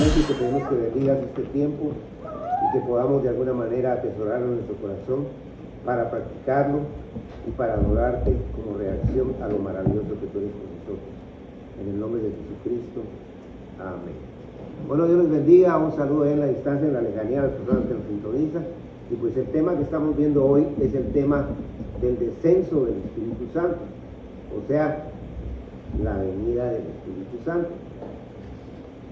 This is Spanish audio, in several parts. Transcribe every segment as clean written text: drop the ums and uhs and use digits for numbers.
momento y que pedimos que bendigas este tiempo y que podamos de alguna manera atesorarlo en nuestro corazón para practicarlo y para adorarte como reacción a lo maravilloso que tú eres con nosotros. En el nombre de Jesucristo. Amén. Bueno, Dios les bendiga. Un saludo en la distancia, en la lejanía, a las personas que nos sintonizan. Y pues el tema que estamos viendo hoy es el tema del descenso del Espíritu Santo, o sea, la venida del Espíritu Santo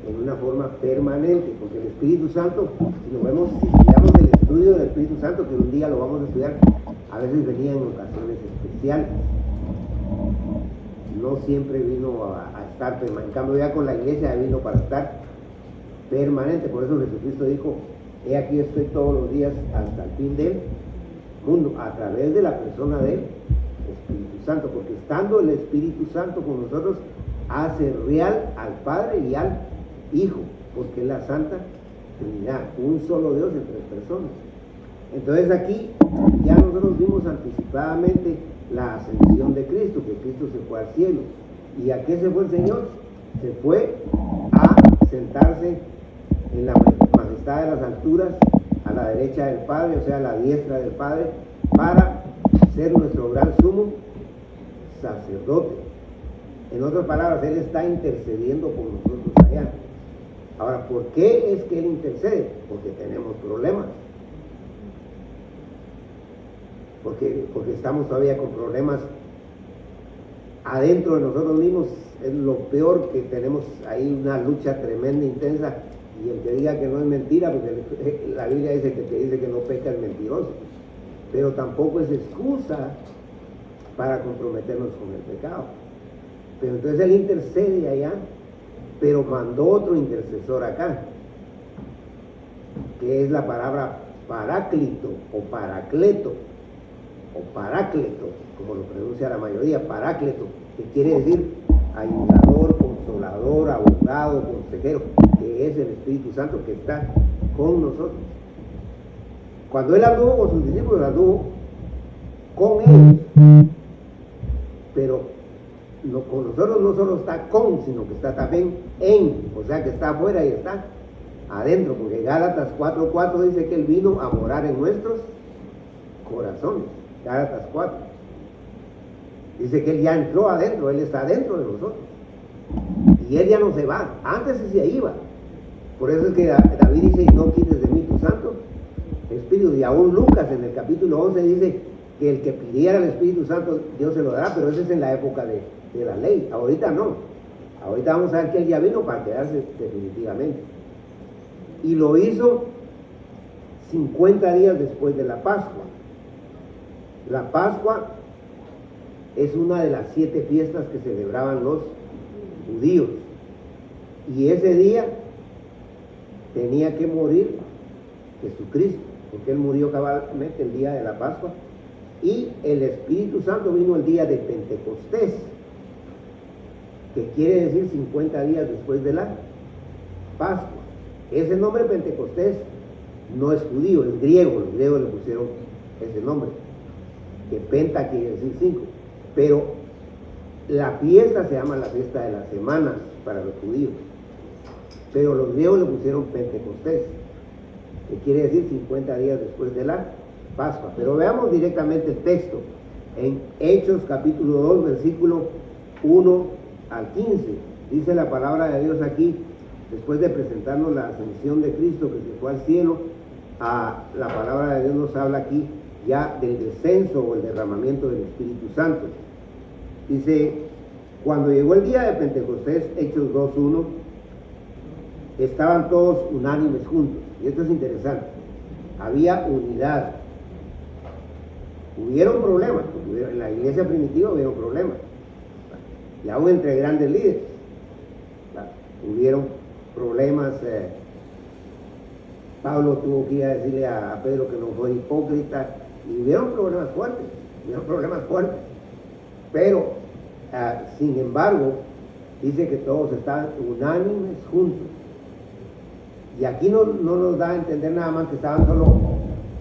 en una forma permanente, porque el Espíritu Santo, si estudiamos el estudio del Espíritu Santo, que un día lo vamos a estudiar, a veces venía en ocasiones especiales, no siempre vino a estar permanente. En cambio ya con la iglesia vino para estar permanente. Por eso Jesucristo dijo: he aquí estoy todos los días hasta el fin del mundo, a través de la persona del Espíritu Santo, porque estando el Espíritu Santo con nosotros hace real al Padre y al Hijo, porque es la Santa Trinidad, un solo Dios en tres personas. Entonces aquí ya nosotros vimos anticipadamente la ascensión de Cristo, que Cristo se fue al cielo. ¿Y a qué se fue el Señor? Se fue a sentarse en la majestad de las alturas, a la derecha del Padre, o sea, a la diestra del Padre, para ser nuestro gran sumo sacerdote. En otras palabras, Él está intercediendo por nosotros allá. Ahora, ¿por qué es que Él intercede? Porque tenemos problemas. Porque estamos todavía con problemas adentro de nosotros mismos. Es lo peor, que tenemos ahí una lucha tremenda, intensa. Y el que diga que no es mentira, porque la Biblia dice que el que dice que no peca es mentiroso. Pero tampoco es excusa para comprometernos con el pecado. Pero entonces Él intercede allá, pero mandó otro intercesor acá, que es la palabra paráclito o paracleto, como lo pronuncia la mayoría, parácleto, que quiere decir ayudador, consolador, abogado, consejero, que es el Espíritu Santo que está con nosotros. Cuando Él anduvo con sus discípulos, anduvo con ellos, pero con nosotros no solo está con, sino que está también en, o sea que está afuera y está adentro, porque Gálatas 4:4 dice que Él vino a morar en nuestros corazones. Gálatas 4 dice que Él ya entró adentro, Él está adentro de nosotros y Él ya no se va. Antes sí se iba. Por eso es que David dice: y no quites de mí tu santo Espíritu. Y aún Lucas en el capítulo 11 dice que el que pidiera el Espíritu Santo Dios se lo dará, pero eso es en la época de la ley. Ahorita no. Ahorita vamos a ver que Él ya vino para quedarse definitivamente, y lo hizo 50 días después de la Pascua. La Pascua es una de las 7 fiestas que celebraban los judíos, y ese día tenía que morir Jesucristo, porque Él murió cabalmente el día de la Pascua, y el Espíritu Santo vino el día de Pentecostés, que quiere decir 50 días después de la Pascua. Ese nombre Pentecostés no es judío, es griego. Los griegos le pusieron ese nombre, que penta quiere decir 5, pero la fiesta se llama la fiesta de las semanas para los judíos, pero los griegos le pusieron Pentecostés, que quiere decir 50 días después de la Pascua. Pero veamos directamente el texto en Hechos capítulo 2 versículo 1 al 15. Dice la palabra de Dios aquí, después de presentarnos la ascensión de Cristo que se fue al cielo, la palabra de Dios nos habla aquí ya del descenso o el derramamiento del Espíritu Santo. Dice: cuando llegó el día de Pentecostés, Hechos 2:1, estaban todos unánimes juntos. Y esto es interesante, había unidad. Hubieron problemas, en la iglesia primitiva hubieron problemas, y aún entre grandes líderes hubieron problemas. Pablo tuvo que ir a decirle a Pedro que no fue hipócrita, y hubieron problemas fuertes, pero sin embargo dice que todos estaban unánimes juntos. Y aquí no nos da a entender nada más que estaban solo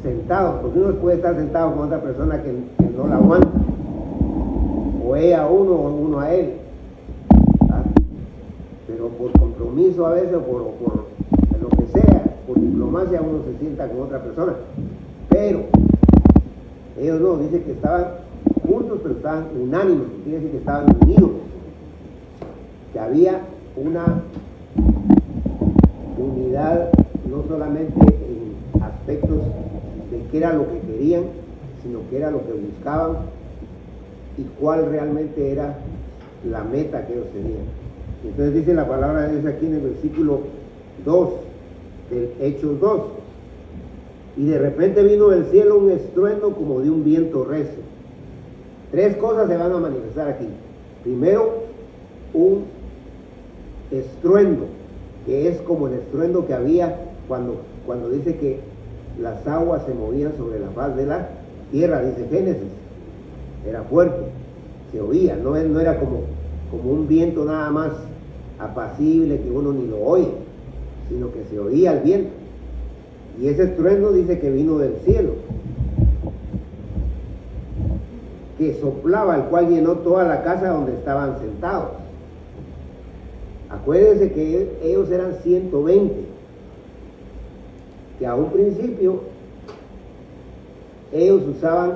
sentados, porque uno puede estar sentado con otra persona que no la aguanta, o ella a uno o uno a él, ¿verdad? Pero por compromiso a veces, o por por diplomacia uno se sienta con otra persona, pero ellos no, dice que estaban juntos, pero estaban unánimes, quiere decir que estaban unidos, que había una unidad no solamente en aspectos de qué era lo que querían, sino que era lo que buscaban y cuál realmente era la meta que ellos tenían. Entonces dice la palabra de Dios aquí en el versículo 2 del Hechos 2: y de repente vino del cielo un estruendo como de un viento recio. Tres cosas se van a manifestar aquí. Primero, un estruendo, que es como el estruendo que había cuando dice que las aguas se movían sobre la faz de la tierra, dice Génesis. Era fuerte, se oía, no era como un viento nada más apacible que uno ni lo oye, sino que se oía el viento. Y ese estruendo dice que vino del cielo, que soplaba, el cual llenó toda la casa donde estaban sentados. Acuérdense que ellos eran 120, que a un principio ellos usaban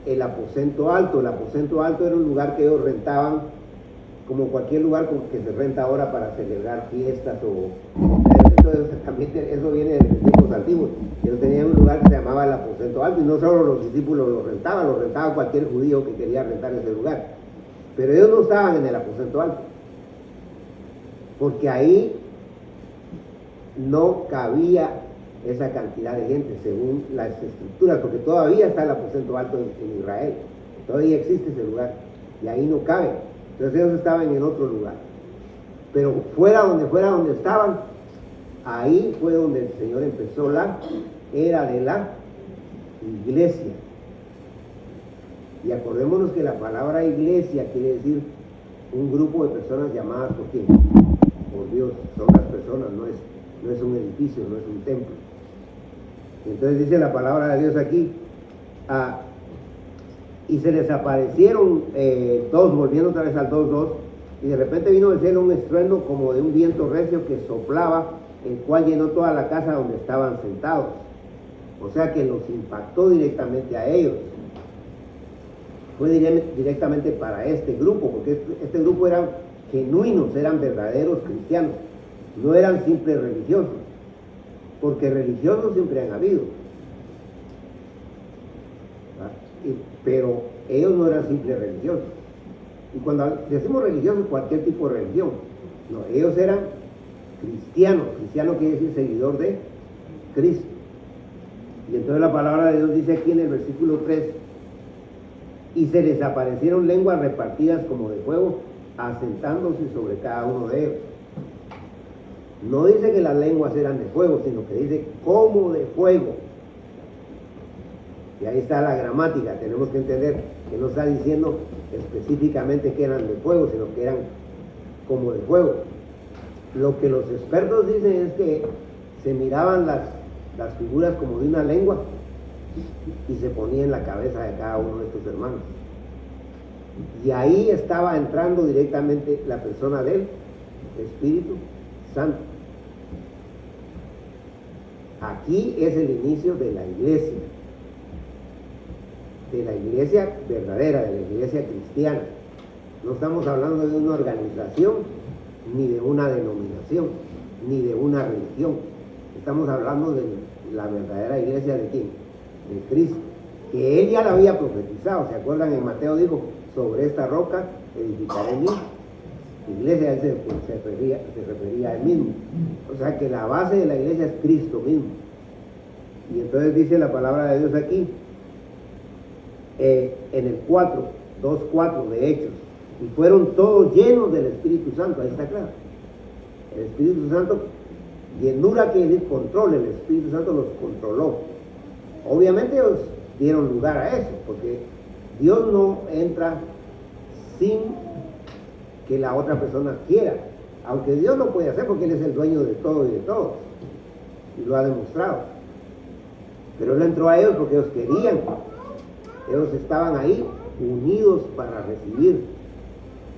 el aposento alto. El aposento alto era un lugar que ellos rentaban como cualquier lugar que se renta ahora para celebrar fiestas entonces también eso viene de los tiempos antiguos. Ellos tenían un lugar que se llamaba el aposento alto, y no solo los discípulos lo rentaba cualquier judío que quería rentar ese lugar. Pero ellos no estaban en el aposento alto, porque ahí no cabía esa cantidad de gente según las estructuras, porque todavía está el aposento alto en Israel, todavía existe ese lugar, y ahí no cabe. Entonces ellos estaban en otro lugar, pero fuera donde estaban, ahí fue donde el Señor empezó la era de la iglesia. Y acordémonos que la palabra iglesia quiere decir un grupo de personas llamadas por quién, por Dios. Son las personas, no es un edificio, no es un templo. Entonces dice la palabra de Dios aquí, y se les aparecieron dos, volviendo otra vez al 2:2, y de repente vino del cielo un estruendo como de un viento recio que soplaba, el cual llenó toda la casa donde estaban sentados. O sea que los impactó directamente a ellos. Fue directamente para este grupo, porque este grupo eran genuinos, eran verdaderos cristianos, no eran simples religiosos, porque religiosos siempre han habido. Pero ellos no eran simples religiosos. Y cuando decimos religiosos, cualquier tipo de religión, no, ellos eran cristianos. Cristiano quiere decir seguidor de Cristo. Y entonces la palabra de Dios dice aquí en el versículo 3: y se les aparecieron lenguas repartidas como de fuego, asentándose sobre cada uno de ellos. No dice que las lenguas eran de fuego, sino que dice como de fuego. Y ahí está la gramática. Tenemos que entender que no está diciendo específicamente que eran de fuego, sino que eran como de fuego. Lo que los expertos dicen es que se miraban las figuras como de una lengua y se ponía en la cabeza de cada uno de estos hermanos. Y ahí estaba entrando directamente la persona del Espíritu Santo. Aquí es el inicio de la iglesia verdadera, de la iglesia cristiana. No estamos hablando de una organización, ni de una denominación, ni de una religión. Estamos hablando de la verdadera iglesia de ¿quién? De Cristo, que él ya la había profetizado. ¿Se acuerdan? En Mateo dijo: sobre esta roca edificaré mi iglesia. Él se refería a él mismo. O sea que la base de la iglesia es Cristo mismo. Y entonces dice la palabra de Dios aquí, en el 2:4 de Hechos: y fueron todos llenos del Espíritu Santo. Ahí está claro. El Espíritu Santo, llenura quiere decir control. El Espíritu Santo los controló. Obviamente ellos dieron lugar a eso, porque Dios no entra sin que la otra persona quiera, aunque Dios lo puede hacer porque Él es el dueño de todo y de todos, y lo ha demostrado. Pero Él entró a ellos porque ellos querían. Ellos estaban ahí unidos para recibir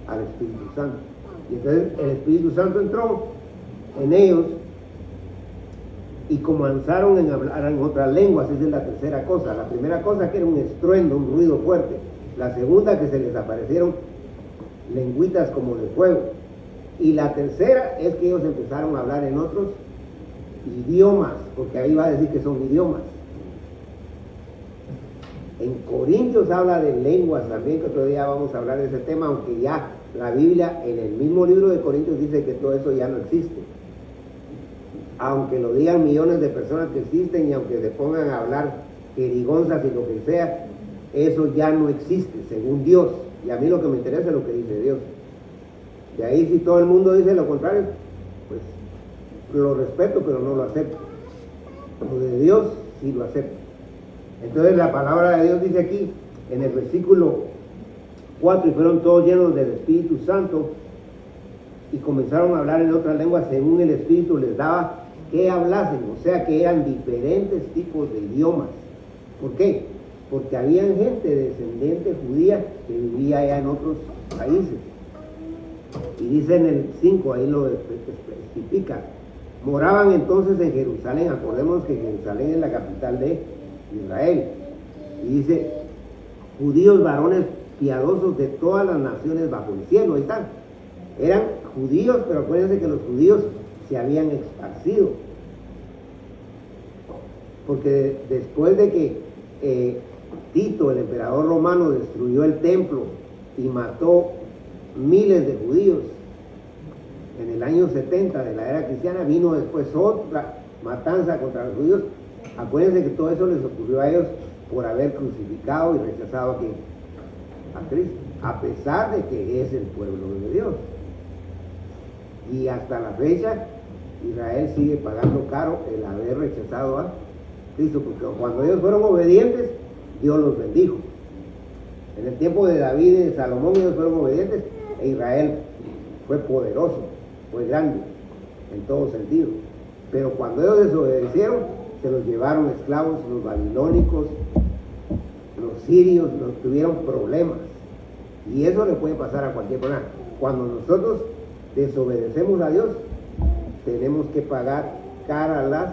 al Espíritu Santo. Y entonces el Espíritu Santo entró en ellos y comenzaron en hablar en otras lenguas. Esa es la tercera cosa. La primera cosa, que era un estruendo, un ruido fuerte. La segunda, que se les aparecieron lengüitas como de fuego. Y la tercera es que ellos empezaron a hablar en otros idiomas, porque ahí va a decir que son idiomas. En Corintios habla de lenguas también, que otro día vamos a hablar de ese tema, aunque ya la Biblia en el mismo libro de Corintios dice que todo eso ya no existe. Aunque lo digan millones de personas que existen, y aunque se pongan a hablar jerigonzas y lo que sea, eso ya no existe, según Dios. Y a mí lo que me interesa es lo que dice Dios. De ahí, si todo el mundo dice lo contrario, pues lo respeto, pero no lo acepto. Lo de Dios sí lo acepto. Entonces la palabra de Dios dice aquí, en el versículo 4, y fueron todos llenos del Espíritu Santo, y comenzaron a hablar en otras lenguas según el Espíritu les daba que hablasen. O sea que eran diferentes tipos de idiomas. ¿Por qué? Porque habían gente descendiente judía que vivía allá en otros países. Y dice en el 5, ahí lo especifica. Moraban entonces en Jerusalén. Acordemos que Jerusalén es la capital de Israel. Y dice, judíos varones piadosos de todas las naciones bajo el cielo. Ahí están. Eran judíos, pero acuérdense que los judíos se habían esparcido. Porque después de que Tito, el emperador romano, destruyó el templo y mató miles de judíos en el año 70 de la era cristiana, vino después otra matanza contra los judíos. Acuérdense que todo eso les ocurrió a ellos por haber crucificado y rechazado a Cristo, a pesar de que es el pueblo de Dios. Y hasta la fecha Israel sigue pagando caro el haber rechazado a Cristo, porque cuando ellos fueron obedientes, Dios los bendijo. En el tiempo de David y de Salomón ellos fueron obedientes, e Israel fue poderoso, fue grande en todo sentido. Pero cuando ellos desobedecieron, se los llevaron esclavos los babilónicos, los sirios, tuvieron problemas. Y eso le puede pasar a cualquier persona. Cuando nosotros desobedecemos a Dios, tenemos que pagar cara las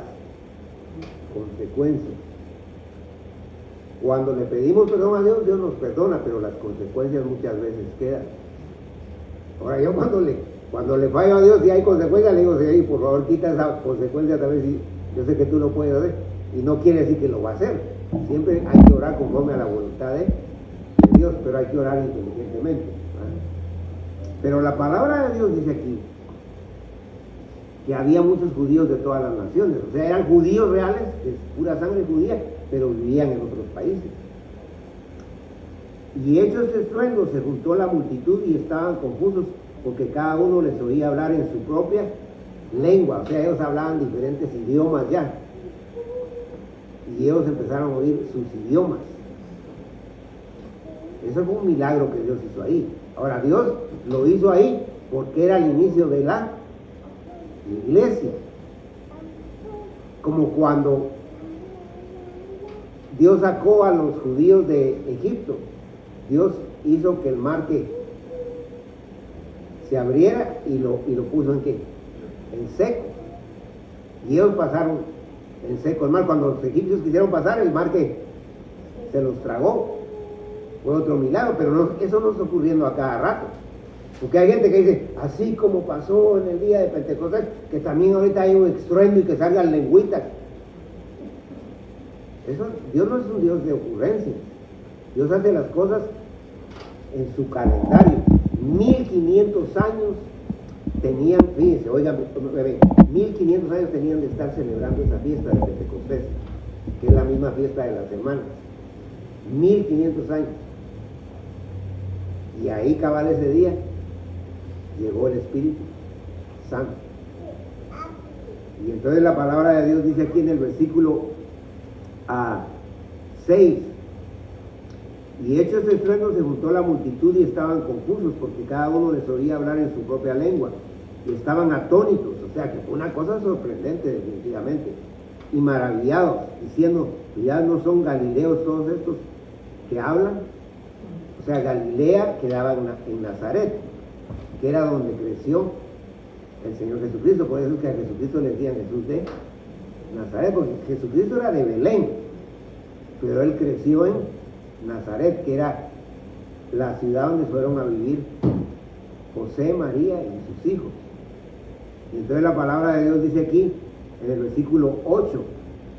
consecuencias. Cuando le pedimos perdón a Dios, Dios nos perdona, pero las consecuencias muchas veces quedan. Ahora yo cuando le fallo a Dios y hay consecuencias, le digo, sí, por favor quita esa consecuencia, tal vez yo sé que tú lo puedes hacer, y no quiere decir que lo va a hacer. Siempre hay que orar conforme a la voluntad de Dios, pero hay que orar inteligentemente, ¿vale? Pero la palabra de Dios dice aquí que había muchos judíos de todas las naciones, o sea, eran judíos reales, de pura sangre judía, pero vivían en otros países. Y hecho este estruendo, se juntó la multitud y estaban confusos, porque cada uno les oía hablar en su propia lengua, o sea, ellos hablaban diferentes idiomas ya, y ellos empezaron a oír sus idiomas. Eso fue un milagro que Dios hizo ahí. Ahora, Dios lo hizo ahí porque era el inicio de la iglesia. Como cuando Dios sacó a los judíos de Egipto, Dios hizo que el mar que se abriera y lo puso en ¿qué? En seco. Y ellos pasaron en seco el mar. Cuando los egipcios quisieron pasar, el mar que se los tragó. Fue otro milagro, pero no, eso no está ocurriendo a cada rato. Porque hay gente que dice, así como pasó en el día de Pentecostés, que también ahorita hay un estruendo y que salgan lengüitas. Eso, Dios no es un Dios de ocurrencias. Dios hace las cosas en su calendario. 1500 años tenían, fíjense, oigan, 1500 años tenían de estar celebrando esa fiesta de Pentecostés, que es la misma fiesta de las semanas. 1500 años. Y ahí cabal ese día llegó el Espíritu Santo. Y entonces la palabra de Dios dice aquí en el versículo 6: y hecho ese estruendo, se juntó la multitud y estaban confusos, porque cada uno les oía hablar en su propia lengua, y estaban atónitos. O sea que fue una cosa sorprendente definitivamente, y maravillados, diciendo, ya no son galileos todos estos que hablan. O sea, Galilea quedaba en Nazaret, que era donde creció el Señor Jesucristo. Por eso es que a Jesucristo le decían Jesús de Nazaret, porque Jesucristo era de Belén, pero él creció en Nazaret, que era la ciudad donde fueron a vivir José, María y sus hijos. Y entonces la palabra de Dios dice aquí, en el versículo 8,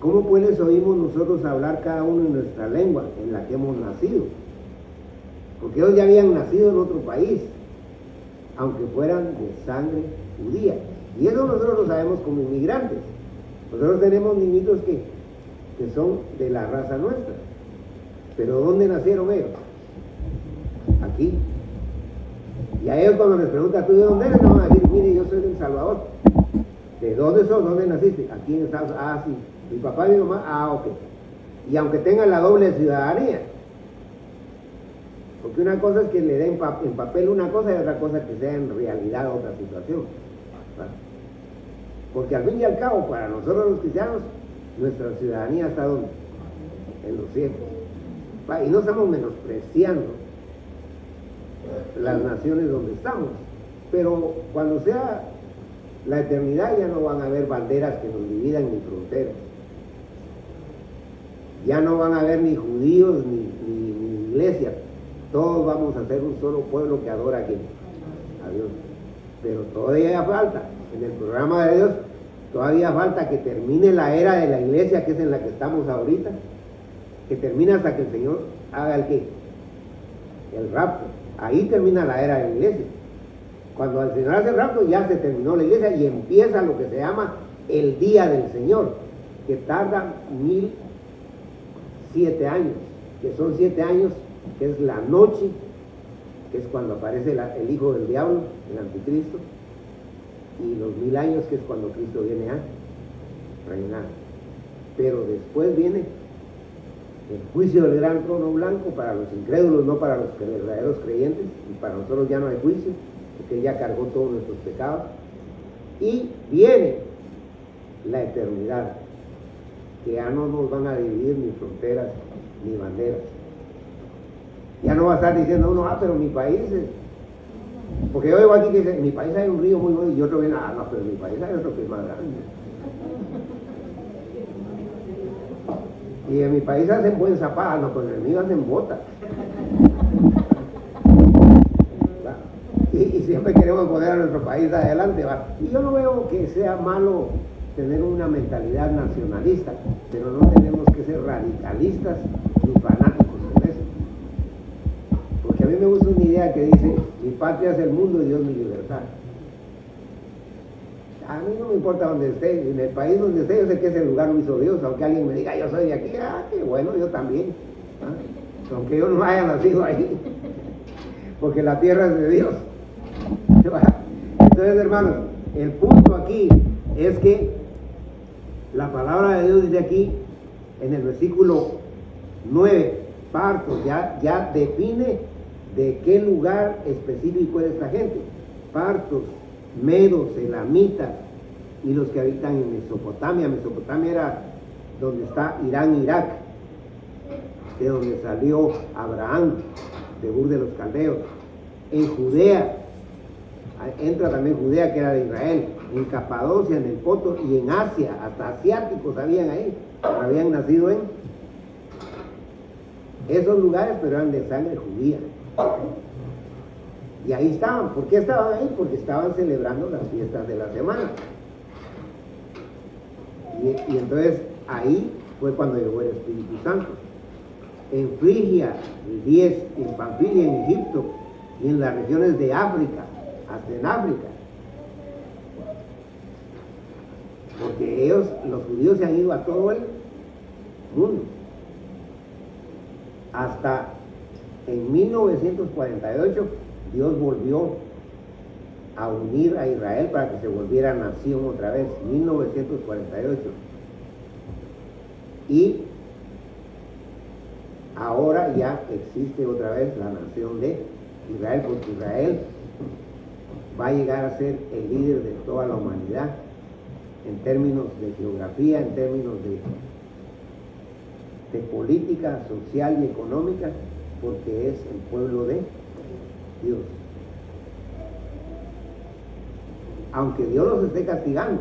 ¿cómo pues oímos nosotros hablar cada uno en nuestra lengua en la que hemos nacido? Porque ellos ya habían nacido en otro país, aunque fueran de sangre judía. Y eso nosotros lo sabemos como inmigrantes. Nosotros tenemos niñitos que son de la raza nuestra. Pero ¿dónde nacieron ellos? Aquí. Y a ellos cuando les preguntan, ¿tú de dónde eres? No van a decir, mire, yo soy de El Salvador. ¿De dónde sos? ¿Dónde naciste? Aquí en Estados Unidos. Ah, sí. ¿Mi papá y mi mamá? Ah, ok. Y aunque tengan la doble ciudadanía. Porque una cosa es que le den en papel una cosa y otra cosa que sea en realidad otra situación. ¿Vale? Porque al fin y al cabo, para nosotros los cristianos, nuestra ciudadanía está ¿dónde? En los cielos. ¿Vale? Y no estamos menospreciando las naciones donde estamos. Pero cuando sea la eternidad ya no van a haber banderas que nos dividan ni fronteras. Ya no van a haber ni judíos ni iglesias. Todos vamos a ser un solo pueblo que adora a Dios. Pero todavía falta, en el programa de Dios, todavía falta que termine la era de la iglesia, que es en la que estamos ahorita, que termine hasta que el Señor haga el rapto. Ahí termina la era de la iglesia. Cuando el Señor hace el rapto ya se terminó la iglesia y empieza lo que se llama el día del Señor, que tarda 1007 años, que son 7 años, que es la noche, que es cuando aparece el hijo del diablo, el anticristo, y los 1000 años, que es cuando Cristo viene a reinar. Pero después viene el juicio del gran trono blanco para los incrédulos, no para los verdaderos creyentes, y para nosotros ya no hay juicio, porque Él ya cargó todos nuestros pecados. Y viene la eternidad, que ya no nos van a dividir ni fronteras ni banderas. Ya no va a estar diciendo uno, pero mi país porque yo oigo aquí que dice, en mi país hay un río muy bueno, y otro viene, no, pero en mi país hay otro que es más grande. Y en mi país hacen buen zapato, no, pero en el mío hacen botas. Y siempre queremos poner a nuestro país adelante, ¿va? Y yo no veo que sea malo tener una mentalidad nacionalista, pero no tenemos que ser radicalistas ni fanáticos con eso. Porque a mí me gusta una idea que dice, mi patria es el mundo y Dios mi libertad. A mí no me importa donde esté, en el país donde esté, yo sé que ese lugar lo hizo Dios, aunque alguien me diga, yo soy de aquí, qué bueno, yo también, aunque yo no haya nacido ahí, porque la tierra es de Dios. Entonces, hermanos, el punto aquí es que la palabra de Dios dice aquí, en el versículo 9, Partos, ya define de qué lugar específico es esta gente. Partos, medos, elamitas y los que habitan en Mesopotamia. Mesopotamia era donde está Irán, Irak, de donde salió Abraham, de Ur de los Caldeos. En Judea, entra también Judea, que era de Israel. En Capadocia, en el Ponto y en Asia, hasta asiáticos habían ahí, habían nacido en esos lugares, pero eran de sangre judía. Y ahí estaban. ¿Por qué estaban ahí? Porque estaban celebrando las fiestas de la semana. Y entonces ahí fue cuando llegó el Espíritu Santo. En Frigia, el 10, en Panfilia, en Egipto, y en las regiones de África, hasta en África. Porque ellos, los judíos, se han ido a todo el mundo. Hasta en 1948 Dios volvió a unir a Israel para que se volviera nación otra vez, 1948. Y ahora ya existe otra vez la nación de Israel, porque Israel va a llegar a ser el líder de toda la humanidad en términos de geografía, en términos de política social y económica, porque es el pueblo de Dios. Aunque Dios los esté castigando,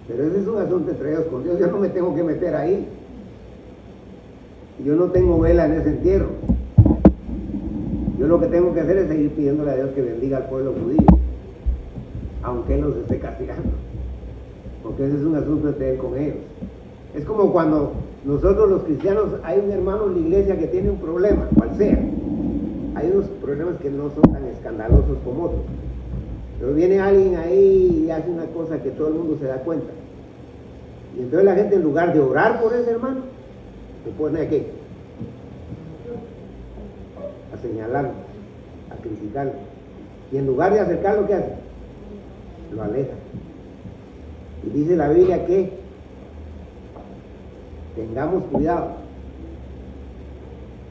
Pero ese es un asunto entre ellos con Dios. Yo no me tengo que meter ahí. Yo no tengo vela en ese entierro. Yo lo que tengo que hacer es seguir pidiéndole a Dios que bendiga al pueblo judío, aunque Él los esté castigando, porque ese es un asunto entre Él con ellos. Es como cuando nosotros los cristianos, hay un hermano en la iglesia que tiene un problema, cual sea. Hay unos problemas que no son tan escandalosos como otros, pero viene alguien ahí y hace una cosa que todo el mundo se da cuenta, y entonces la gente, en lugar de orar por ese hermano, se pone aquí a señalarlo, a criticarlo, y en lugar de acercarlo, ¿qué hace? Lo aleja. Y dice la Biblia que tengamos cuidado,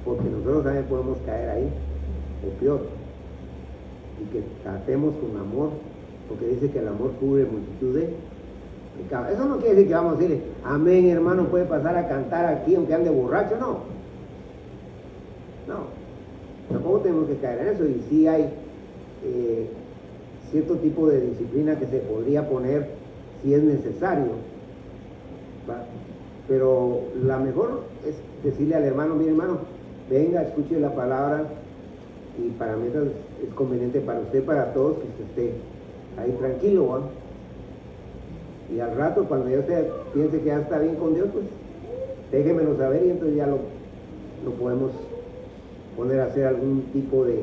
porque nosotros también podemos caer ahí, o peor, y que tratemos con amor, porque dice que el amor cubre multitud de pecados. Eso no quiere decir que vamos a decirle, amén hermano, puede pasar a cantar aquí aunque ande borracho, no. Tampoco tenemos que caer en eso, y sí hay cierto tipo de disciplina que se podría poner si es necesario, ¿va? Pero la mejor es decirle al hermano, mire hermano, venga, escuche la palabra, y para mí es conveniente para usted, para todos, que usted esté ahí tranquilo, ¿va? Y al rato, cuando ya usted piense que ya está bien con Dios, pues déjemelo saber, y entonces ya lo podemos poner a hacer algún tipo de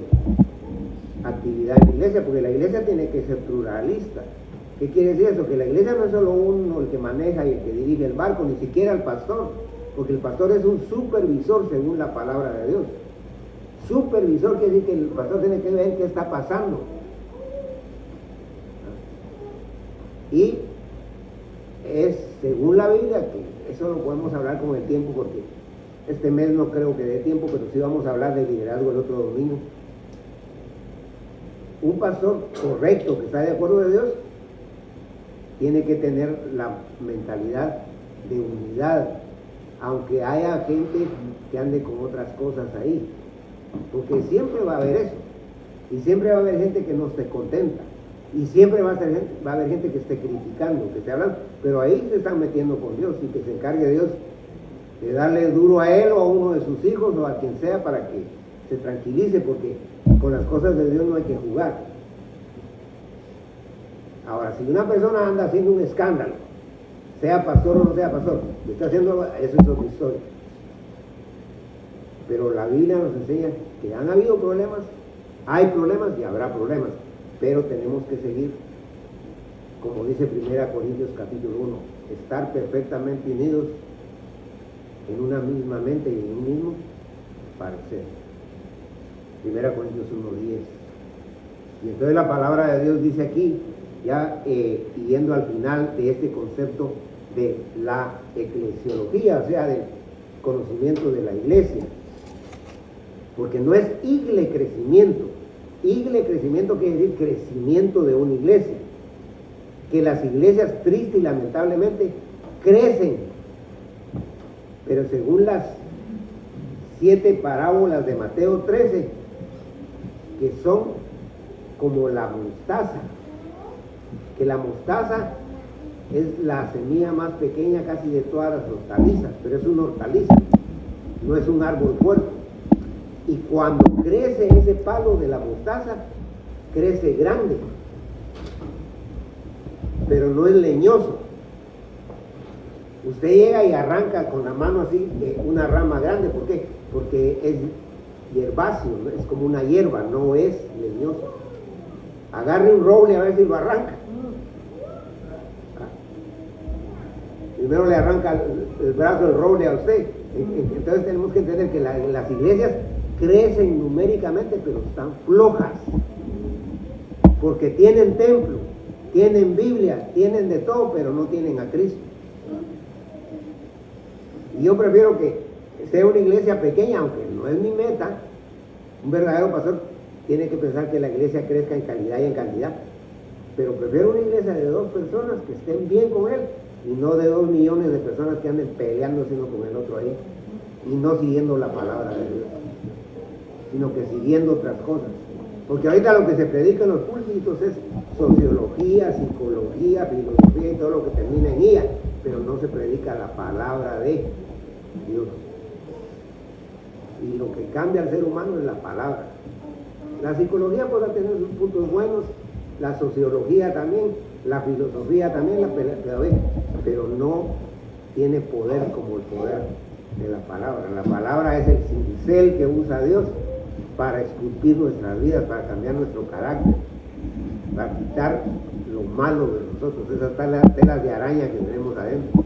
actividad en la iglesia, porque la iglesia tiene que ser pluralista. ¿Qué quiere decir eso? Que la iglesia no es solo uno el que maneja y el que dirige el barco, ni siquiera el pastor, porque el pastor es un supervisor según la palabra de Dios. Supervisor quiere decir que el pastor tiene que ver qué está pasando. Y es según la Biblia, que eso lo podemos hablar con el tiempo, porque este mes no creo que dé tiempo, pero sí vamos a hablar de liderazgo el otro domingo. Un pastor correcto, que está de acuerdo de Dios, tiene que tener la mentalidad de unidad, aunque haya gente que ande con otras cosas ahí, porque siempre va a haber eso, y siempre va a haber gente que no esté contenta, y siempre va a haber gente que esté criticando, que esté hablando, pero ahí se están metiendo con Dios, y que se encargue Dios de darle duro a él o a uno de sus hijos o a quien sea, para que se tranquilice, porque con las cosas de Dios no hay que jugar. Ahora, si una persona anda haciendo un escándalo, sea pastor o no sea pastor, está haciendo, eso es otra historia. Pero la Biblia nos enseña que han habido problemas, hay problemas y habrá problemas, pero tenemos que seguir, como dice 1 Corintios capítulo 1, estar perfectamente unidos en una misma mente y en un mismo parecer. 1 Corintios 1:10. Y entonces la palabra de Dios dice aquí, ya yendo al final de este concepto de la eclesiología, o sea, del conocimiento de la iglesia, porque no es igle crecimiento. Igle crecimiento quiere decir crecimiento de una iglesia, que las iglesias triste y lamentablemente crecen, pero según las 7 parábolas de Mateo 13, que son como la mostaza, que la mostaza es la semilla más pequeña casi de todas las hortalizas, pero es una hortaliza, no es un árbol fuerte. Y cuando crece ese palo de la mostaza, crece grande, pero no es leñoso. Usted llega y arranca con la mano así una rama grande, ¿por qué? Porque es hierbáceo, ¿no? Es como una hierba, no es leñoso. Agarre un roble a ver si lo arranca. Primero le arranca el brazo del roble a usted. Entonces tenemos que entender que las iglesias crecen numéricamente, pero están flojas, porque tienen templo, tienen Biblia, tienen de todo, pero no tienen a Cristo. Y yo prefiero que sea una iglesia pequeña, aunque no es mi meta. Un verdadero pastor tiene que pensar que la iglesia crezca en calidad y en cantidad, pero prefiero una iglesia de 2 personas que estén bien con él, y no de 2 millones de personas que anden peleándose uno con el otro ahí, y no siguiendo la palabra de Dios, sino que siguiendo otras cosas. Porque ahorita lo que se predica en los púlpitos es sociología, psicología, filosofía y todo lo que termina en IA, pero no se predica la palabra de Dios. Y lo que cambia al ser humano es la palabra. La psicología podrá tener sus puntos buenos, la sociología también, la filosofía también, la pedagogía, pero no tiene poder como el poder de la palabra. La palabra es el cincel que usa Dios para esculpir nuestras vidas, para cambiar nuestro carácter, para quitar lo malo de nosotros, esas telas de araña que tenemos adentro.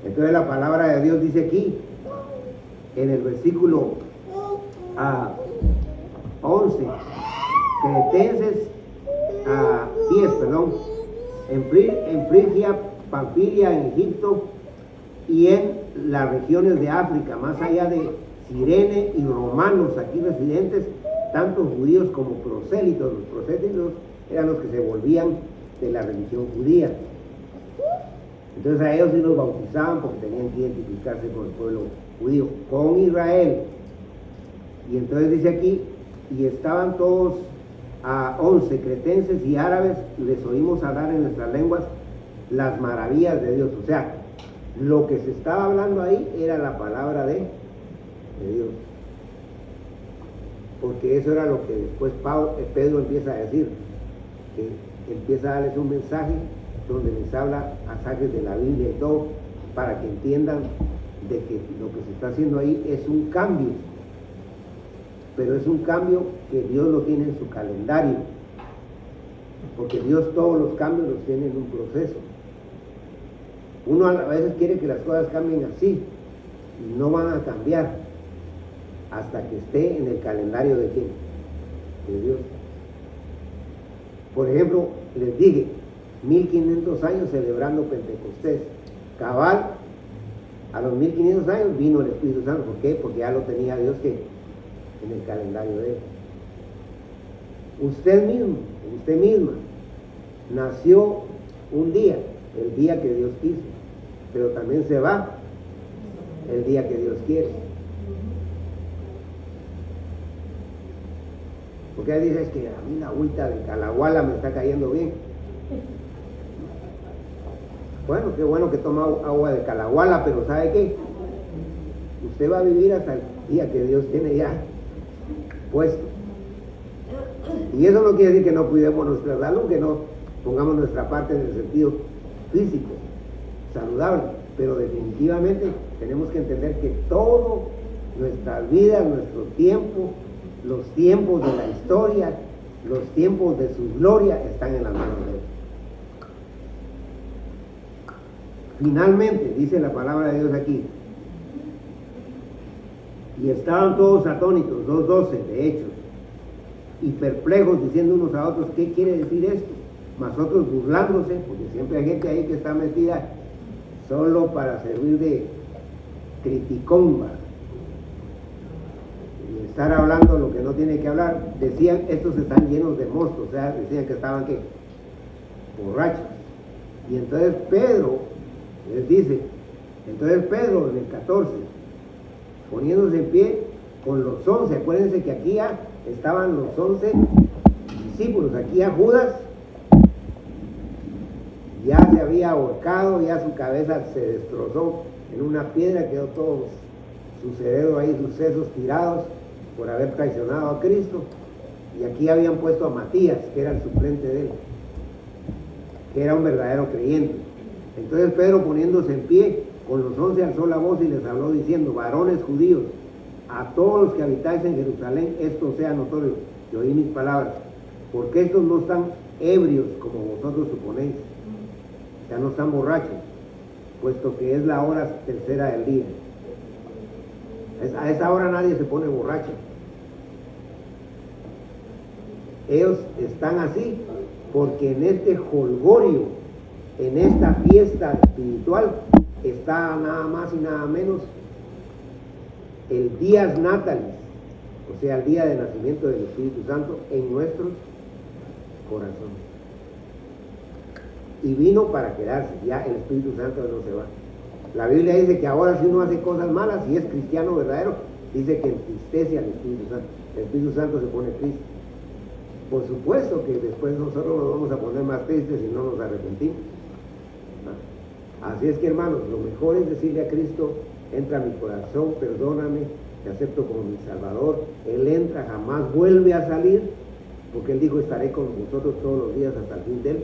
Entonces la palabra de Dios dice aquí, en el versículo 11, cretenses 10, perdón, en Frigia, Panfilia, en Egipto y en las regiones de África, más allá de Cirene y romanos aquí residentes, tanto judíos como prosélitos. Los prosélitos eran los que se volvían de la religión judía. Entonces a ellos sí los bautizaban porque tenían que identificarse con el pueblo judío, con Israel. Y entonces dice aquí, y estaban todos 11 cretenses y árabes, les oímos hablar en nuestras lenguas las maravillas de Dios. O sea, lo que se estaba hablando ahí era la palabra de Dios. Porque eso era lo que después Pedro empieza a decir, que empieza a darles un mensaje donde les habla pasajes de la Biblia y todo, para que entiendan de que lo que se está haciendo ahí es un cambio, pero es un cambio que Dios lo tiene en su calendario, porque Dios todos los cambios los tiene en un proceso. Uno a veces quiere que las cosas cambien así, y no van a cambiar hasta que esté en el calendario de quién, de Dios. Por ejemplo, les dije, 1500 años celebrando Pentecostés, cabal, a los 1500 años vino el Espíritu Santo. ¿Por qué? Porque ya lo tenía Dios que en el calendario de él. Usted mismo, usted misma, nació un día, el día que Dios quiso, pero también se va el día que Dios quiere. Porque ahí dices que a mí la agüita de Calahuala me está cayendo bien. Bueno, qué bueno que toma agua de Calahuala, pero ¿sabe qué? Usted va a vivir hasta el día que Dios tiene ya puesto. Y eso no quiere decir que no cuidemos nuestra salud, que no pongamos nuestra parte en el sentido físico, saludable, pero definitivamente tenemos que entender que todo, nuestra vida, nuestro tiempo, los tiempos de la historia, los tiempos de su gloria están en las manos de Él. Finalmente, dice la palabra de Dios aquí, y estaban todos atónitos, 2:12 de hecho, y perplejos, diciendo unos a otros, ¿qué quiere decir esto? Mas otros burlándose, porque siempre hay gente ahí que está metida solo para servir de criticón, y estar hablando lo que no tiene que hablar. Decían, estos están llenos de mosto, o sea, decían que estaban ¿qué? Borrachos. Y entonces Pedro les dice, entonces Pedro en el 14, poniéndose en pie con los 11, acuérdense que aquí ya estaban los 11 discípulos, aquí ya Judas ya se había ahorcado, ya su cabeza se destrozó en una piedra, quedó todo su cerebro ahí, sus sesos tirados por haber traicionado a Cristo, y aquí habían puesto a Matías, que era el suplente de él, que era un verdadero creyente. Entonces Pedro, poniéndose en pie con los 11, alzó la voz y les habló diciendo, varones judíos, a todos los que habitáis en Jerusalén, esto sea notorio, y oí mis palabras, porque estos no están ebrios como vosotros suponéis, ya no están borrachos, puesto que es la hora tercera del día. A esa hora nadie se pone borracho. Ellos están así porque en este jolgorio, en esta fiesta espiritual, está nada más y nada menos el Días Natalis, o sea, el día de nacimiento del Espíritu Santo en nuestros corazones. Y vino para quedarse, ya el Espíritu Santo no se va. La Biblia dice que ahora si uno hace cosas malas, si es cristiano verdadero, dice que entristece al Espíritu Santo. el Espíritu Santo se pone triste. Por supuesto que después nosotros nos vamos a poner más tristes si no nos arrepentimos. Así es que, hermanos, lo mejor es decirle a Cristo: entra a mi corazón, perdóname, te acepto como mi Salvador. Él entra, jamás vuelve a salir, porque Él dijo: estaré con vosotros todos los días hasta el fin del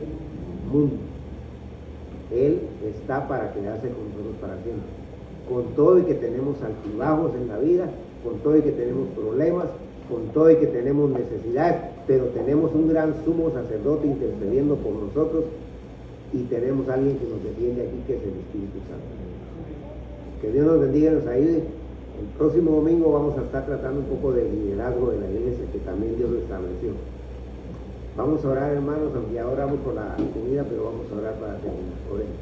mundo. Él está para quedarse con nosotros para siempre. Con todo y que tenemos altibajos en la vida, con todo y que tenemos problemas, con todo y que tenemos necesidad, pero tenemos un gran sumo sacerdote intercediendo por nosotros, y tenemos a alguien que nos defiende aquí, que es el Espíritu Santo. Que Dios nos bendiga y nos ayude. El próximo domingo vamos a estar tratando un poco del liderazgo de la iglesia, que también Dios lo estableció. Vamos a orar, hermanos, aunque ahora oramos por la comida, pero vamos a orar para terminar. Oremos.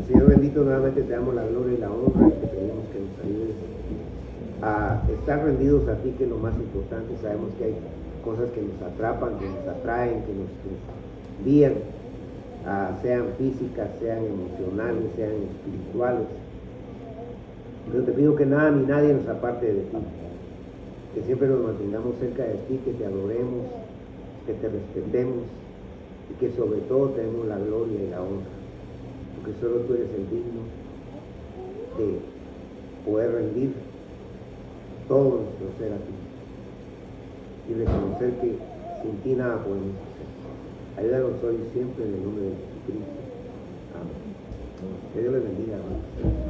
Señor bendito, nuevamente te damos la gloria y la honra, y te pedimos que nos ayudes a estar rendidos a ti, que es lo más importante. Sabemos que hay cosas que nos atrapan, que nos atraen, que nos guían, sean físicas, sean emocionales, sean espirituales. Pero te pido que nada ni nadie nos aparte de ti, que siempre nos mantengamos cerca de ti, que te adoremos, que te respetemos, y que sobre todo te demos la gloria y la honra, porque solo tú eres el digno de poder rendir todo nuestro ser a ti y reconocer que sin ti nada podemos hacer. Ayúdanos hoy y siempre en el nombre de Jesucristo. Amén. Que Dios les bendiga, hermanos.